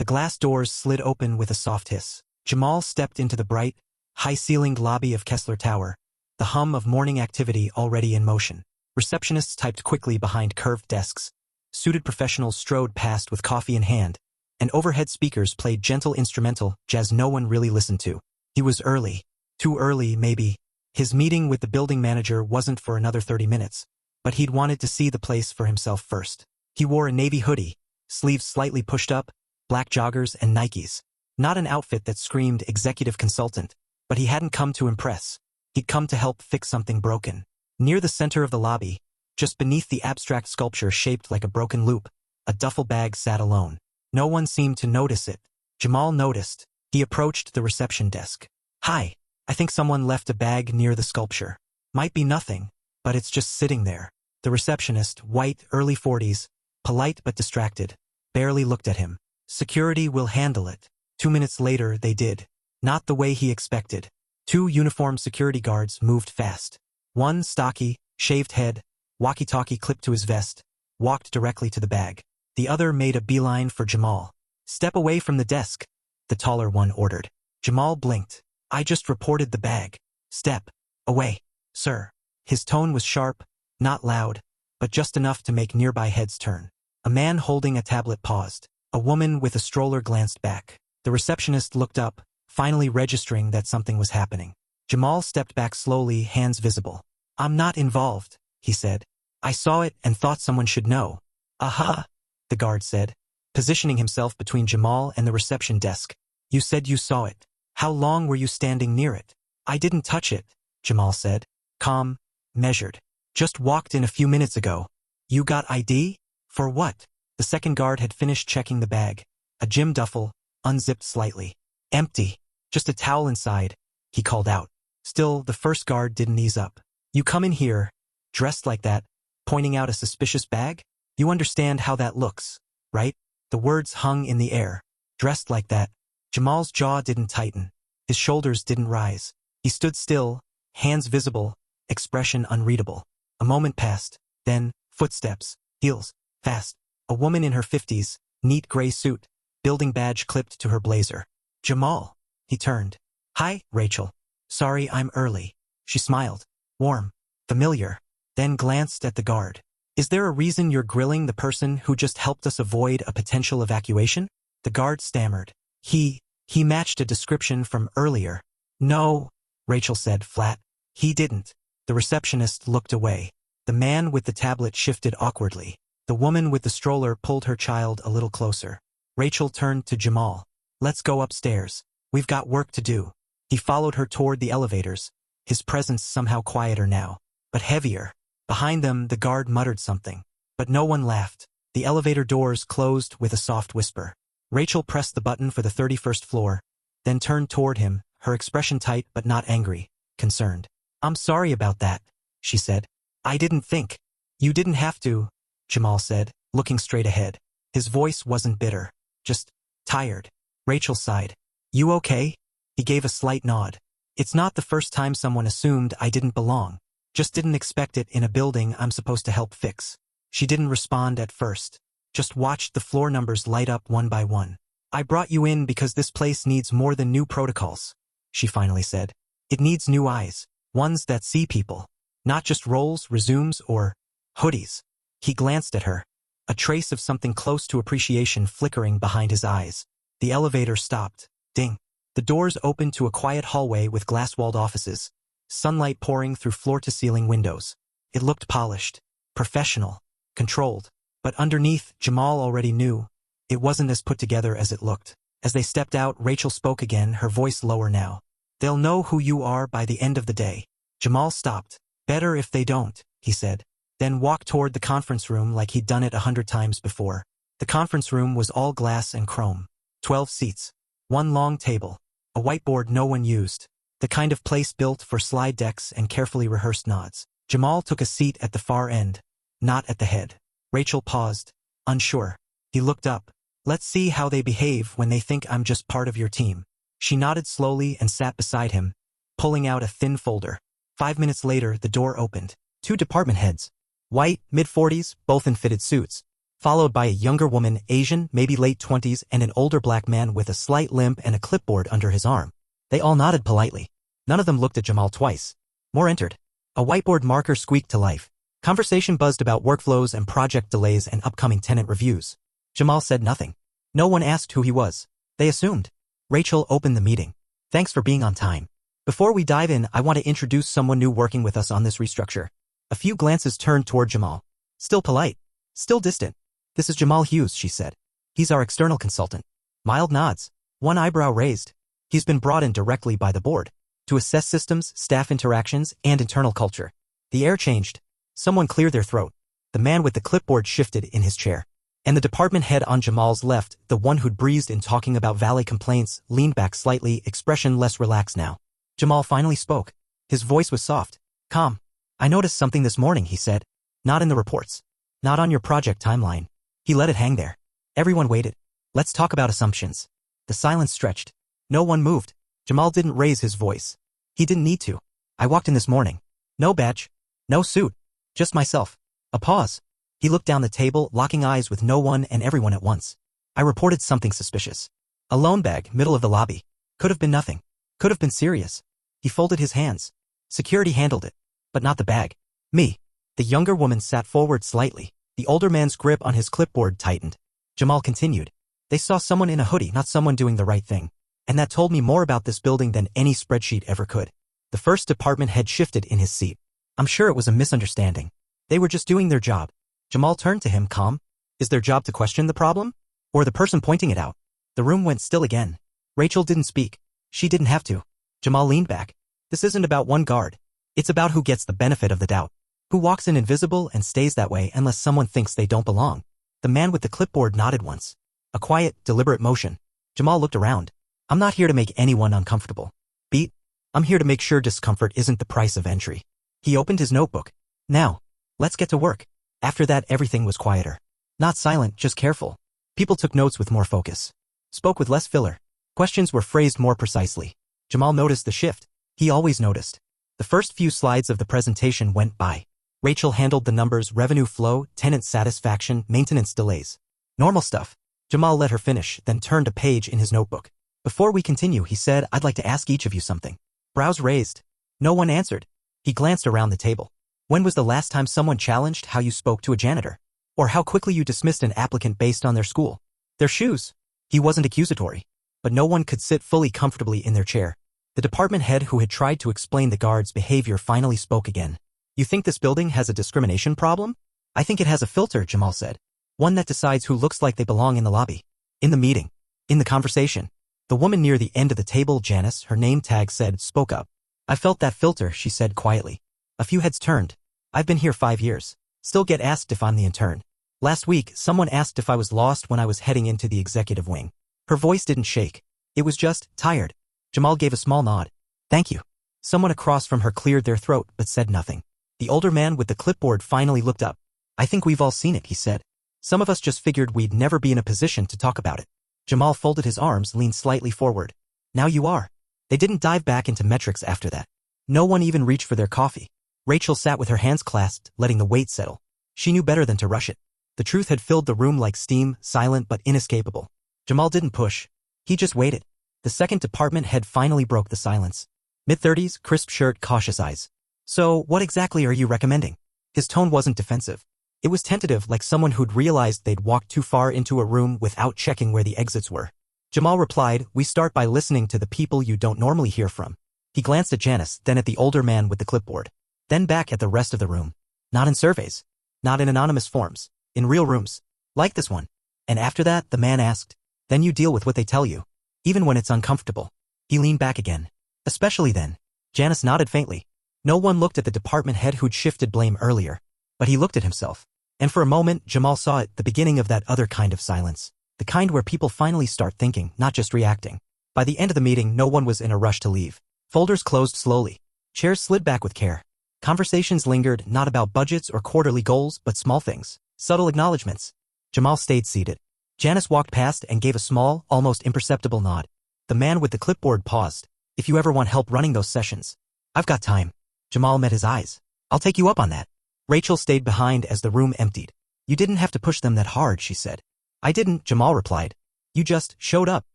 The glass doors slid open with a soft hiss. Jamal stepped into the bright, high-ceilinged lobby of Kessler Tower, the hum of morning activity already in motion. Receptionists typed quickly behind curved desks. Suited professionals strode past with coffee in hand, and overhead speakers played gentle instrumental jazz no one really listened to. He was early. Too early, maybe. His meeting with the building manager wasn't for another 30 minutes, but he'd wanted to see the place for himself first. He wore a navy hoodie, sleeves slightly pushed up, black joggers and Nikes. Not an outfit that screamed executive consultant, but he hadn't come to impress. He'd come to help fix something broken. Near the center of the lobby, just beneath the abstract sculpture shaped like a broken loop, a duffel bag sat alone. No one seemed to notice it. Jamal noticed. He approached the reception desk. "Hi, I think someone left a bag near the sculpture. Might be nothing, but it's just sitting there." The receptionist, white, early 40s, polite but distracted, barely looked at him. "Security will handle it." 2 minutes later they did. Not the way he expected. 2 uniformed security guards moved fast. One, stocky, shaved head, walkie-talkie clipped to his vest, walked directly to the bag. The other made a beeline for Jamal. "Step away from the desk," the taller one ordered. Jamal blinked. "I just reported the bag." "Step away, sir." His tone was sharp, not loud, but just enough to make nearby heads turn. A man holding a tablet paused. A woman with a stroller glanced back. The receptionist looked up, finally registering that something was happening. Jamal stepped back slowly, hands visible. "I'm not involved," he said. "I saw it and thought someone should know." "Aha," the guard said, positioning himself between Jamal and the reception desk. "You said you saw it. How long were you standing near it?" "I didn't touch it," Jamal said. Calm, measured. "Just walked in a few minutes ago." "You got ID? For what?" The second guard had finished checking the bag. A gym duffel, unzipped slightly. "Empty. Just a towel inside," he called out. Still, the first guard didn't ease up. "You come in here, dressed like that, pointing out a suspicious bag? You understand how that looks, right?" The words hung in the air. Dressed like that. Jamal's jaw didn't tighten. His shoulders didn't rise. He stood still, hands visible, expression unreadable. A moment passed. Then, footsteps, heels, fast. A woman in her 50s, neat gray suit, building badge clipped to her blazer. "Jamal." He turned. "Hi, Rachel. Sorry I'm early." She smiled. Warm, familiar, then glanced at the guard. "Is there a reason you're grilling the person who just helped us avoid a potential evacuation?" The guard stammered. He matched a description from earlier." "No," Rachel said flat. "He didn't." The receptionist looked away. The man with the tablet shifted awkwardly. The woman with the stroller pulled her child a little closer. Rachel turned to Jamal. "Let's go upstairs. We've got work to do." He followed her toward the elevators, his presence somehow quieter now, but heavier. Behind them, the guard muttered something, but no one laughed. The elevator doors closed with a soft whisper. Rachel pressed the button for the 31st floor, then turned toward him, her expression tight but not angry, concerned. "I'm sorry about that," she said. "I didn't think." "You didn't have to," Jamal said, looking straight ahead. His voice wasn't bitter, just tired. Rachel sighed. "You okay?" He gave a slight nod. "It's not the first time someone assumed I didn't belong. Just didn't expect it in a building I'm supposed to help fix." She didn't respond at first, just watched the floor numbers light up one by one. "I brought you in because this place needs more than new protocols," she finally said. "It needs new eyes, ones that see people, not just roles, resumes, or hoodies." He glanced at her, a trace of something close to appreciation flickering behind his eyes. The elevator stopped. Ding. The doors opened to a quiet hallway with glass-walled offices, sunlight pouring through floor-to-ceiling windows. It looked polished, professional, controlled. But underneath, Jamal already knew, it wasn't as put together as it looked. As they stepped out, Rachel spoke again, her voice lower now. "They'll know who you are by the end of the day." Jamal stopped. "Better if they don't," he said, then walked toward the conference room like he'd done it 100 times before. The conference room was all glass and chrome. 12 seats. One long table. A whiteboard no one used. The kind of place built for slide decks and carefully rehearsed nods. Jamal took a seat at the far end, not at the head. Rachel paused, unsure. He looked up. "Let's see how they behave when they think I'm just part of your team." She nodded slowly and sat beside him, pulling out a thin folder. 5 minutes later, the door opened. 2 department heads. White, mid-40s, both in fitted suits. followed by a younger woman, Asian, maybe late 20s, and an older black man with a slight limp and a clipboard under his arm. They all nodded politely. None of them looked at Jamal twice. More entered. A whiteboard marker squeaked to life. Conversation buzzed about workflows and project delays and upcoming tenant reviews. Jamal said nothing. No one asked who he was. They assumed. Rachel opened the meeting. Thanks for being on time. Before we dive in, I want to introduce someone new working with us on this restructure. A few glances turned toward Jamal. Still polite. Still distant. This is Jamal Hughes, she said. He's our external consultant. Mild nods. One eyebrow raised. He's been brought in directly by the board to assess systems, staff interactions, and internal culture. The air changed. Someone cleared their throat. The man with the clipboard shifted in his chair. And the department head on Jamal's left, the one who'd breezed in talking about valet complaints, leaned back slightly, expression less relaxed now. Jamal finally spoke. His voice was soft. Calm. I noticed something this morning, he said. Not in the reports. Not on your project timeline. He let it hang there. Everyone waited. Let's talk about assumptions. The silence stretched. No one moved. Jamal didn't raise his voice. He didn't need to. I walked in this morning. No badge. No suit. Just myself. A pause. He looked down the table, locking eyes with no one and everyone at once. I reported something suspicious. A loan bag, middle of the lobby. Could have been nothing. Could have been serious. He folded his hands. Security handled it. But not the bag. Me. The younger woman sat forward slightly. The older man's grip on his clipboard tightened. Jamal continued. They saw someone in a hoodie, not someone doing the right thing. And that told me more about this building than any spreadsheet ever could. The first department head shifted in his seat. I'm sure it was a misunderstanding. They were just doing their job. Jamal turned to him, calm. Is their job to question the problem? Or the person pointing it out? The room went still again. Rachel didn't speak. She didn't have to. Jamal leaned back. This isn't about one guard. It's about who gets the benefit of the doubt. Who walks in invisible and stays that way unless someone thinks they don't belong. The man with the clipboard nodded once. A quiet, deliberate motion. Jamal looked around. I'm not here to make anyone uncomfortable. Beat. I'm here to make sure discomfort isn't the price of entry. He opened his notebook. Now, let's get to work. After that, everything was quieter. Not silent, just careful. People took notes with more focus. Spoke with less filler. Questions were phrased more precisely. Jamal noticed the shift. He always noticed. The first few slides of the presentation went by. Rachel handled the numbers, revenue flow, tenant satisfaction, maintenance delays. Normal stuff. Jamal let her finish, then turned a page in his notebook. Before we continue, he said, I'd like to ask each of you something. Brows raised. No one answered. He glanced around the table. When was the last time someone challenged how you spoke to a janitor? Or how quickly you dismissed an applicant based on their school? Their shoes? He wasn't accusatory. But no one could sit fully comfortably in their chair. The department head who had tried to explain the guard's behavior finally spoke again. You think this building has a discrimination problem? I think it has a filter, Jamal said. One that decides who looks like they belong in the lobby. In the meeting. In the conversation. The woman near the end of the table, Janice, her name tag said, spoke up. I felt that filter, she said quietly. A few heads turned. I've been here 5 years. Still get asked if I'm the intern. Last week, someone asked if I was lost when I was heading into the executive wing. Her voice didn't shake. It was just, tired. Jamal gave a small nod. Thank you. Someone across from her cleared their throat but said nothing. The older man with the clipboard finally looked up. I think we've all seen it, he said. Some of us just figured we'd never be in a position to talk about it. Jamal folded his arms, leaned slightly forward. Now you are. They didn't dive back into metrics after that. No one even reached for their coffee. Rachel sat with her hands clasped, letting the weight settle. She knew better than to rush it. The truth had filled the room like steam, silent but inescapable. Jamal didn't push. He just waited. The second department head finally broke the silence. Mid-30s, crisp shirt, cautious eyes. So, what exactly are you recommending? His tone wasn't defensive. It was tentative, like someone who'd realized they'd walked too far into a room without checking where the exits were. Jamal replied, we start by listening to the people you don't normally hear from. He glanced at Janice, then at the older man with the clipboard. Then back at the rest of the room. Not in surveys. Not in anonymous forms. In real rooms. Like this one. And after that, the man asked. Then you deal with what they tell you. Even when it's uncomfortable. He leaned back again. Especially then. Janice nodded faintly. No one looked at the department head who'd shifted blame earlier. But he looked at himself. And for a moment, Jamal saw it, the beginning of that other kind of silence. The kind where people finally start thinking, not just reacting. By the end of the meeting, no one was in a rush to leave. Folders closed slowly. Chairs slid back with care. Conversations lingered, not about budgets or quarterly goals, but small things. Subtle acknowledgments. Jamal stayed seated. Janice walked past and gave a small, almost imperceptible nod. The man with the clipboard paused. If you ever want help running those sessions, I've got time. Jamal met his eyes. I'll take you up on that. Rachel stayed behind as the room emptied. You didn't have to push them that hard, she said. I didn't, Jamal replied. You just showed up.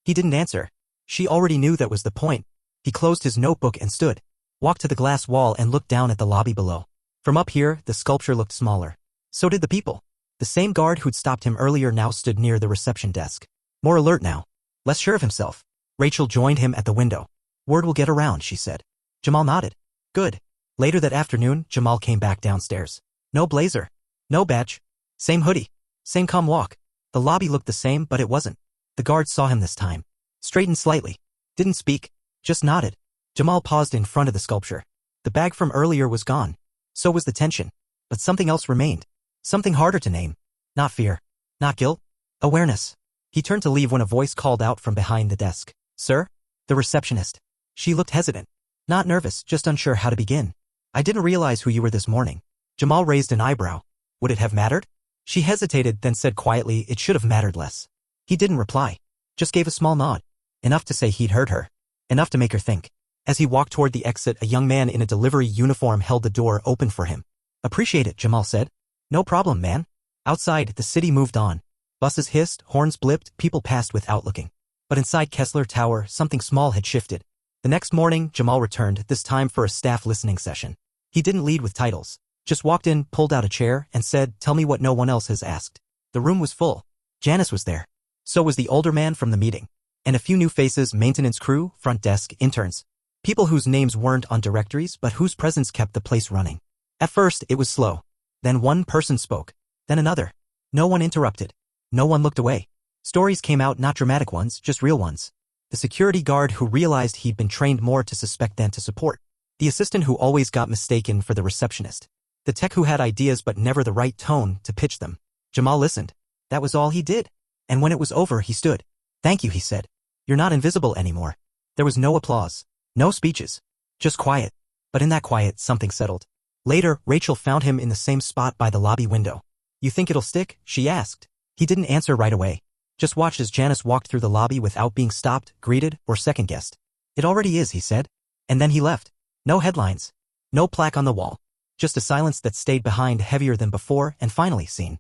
He didn't answer. She already knew that was the point. He closed his notebook and stood, walked to the glass wall and looked down at the lobby below. From up here, the sculpture looked smaller. So did the people. The same guard who'd stopped him earlier now stood near the reception desk. More alert now. Less sure of himself. Rachel joined him at the window. Word will get around, she said. Jamal nodded. Good. Later that afternoon, Jamal came back downstairs. No blazer. No badge. Same hoodie. Same calm walk. The lobby looked the same, but it wasn't. The guard saw him this time. Straightened slightly. Didn't speak. Just nodded. Jamal paused in front of the sculpture. The bag from earlier was gone. So was the tension. But something else remained. Something harder to name. Not fear. Not guilt. Awareness. He turned to leave when a voice called out from behind the desk. Sir? The receptionist. She looked hesitant. Not nervous, just unsure how to begin. I didn't realize who you were this morning. Jamal raised an eyebrow. Would it have mattered? She hesitated, then said quietly it should have mattered less. He didn't reply. Just gave a small nod. Enough to say he'd heard her. Enough to make her think. As he walked toward the exit, a young man in a delivery uniform held the door open for him. Appreciate it, Jamal said. No problem, man. Outside, the city moved on. Buses hissed, horns blipped, people passed without looking. But inside Kessler Tower, something small had shifted. The next morning, Jamal returned, this time for a staff listening session. He didn't lead with titles. Just walked in, pulled out a chair, and said, tell me what no one else has asked. The room was full. Janice was there. So was the older man from the meeting. And a few new faces, maintenance crew, front desk, interns. People whose names weren't on directories but whose presence kept the place running. At first, it was slow. Then one person spoke. Then another. No one interrupted. No one looked away. Stories came out, not dramatic ones, just real ones. The security guard who realized he'd been trained more to suspect than to support. The assistant who always got mistaken for the receptionist. The tech who had ideas but never the right tone to pitch them. Jamal listened. That was all he did. And when it was over, he stood. Thank you, he said. You're not invisible anymore. There was no applause. No speeches. Just quiet. But in that quiet, something settled. Later, Rachel found him in the same spot by the lobby window. You think it'll stick? She asked. He didn't answer right away. Just watched as Janice walked through the lobby without being stopped, greeted, or second-guessed. It already is, he said. And then he left. No headlines. No plaque on the wall. Just a silence that stayed behind, heavier than before, and finally seen.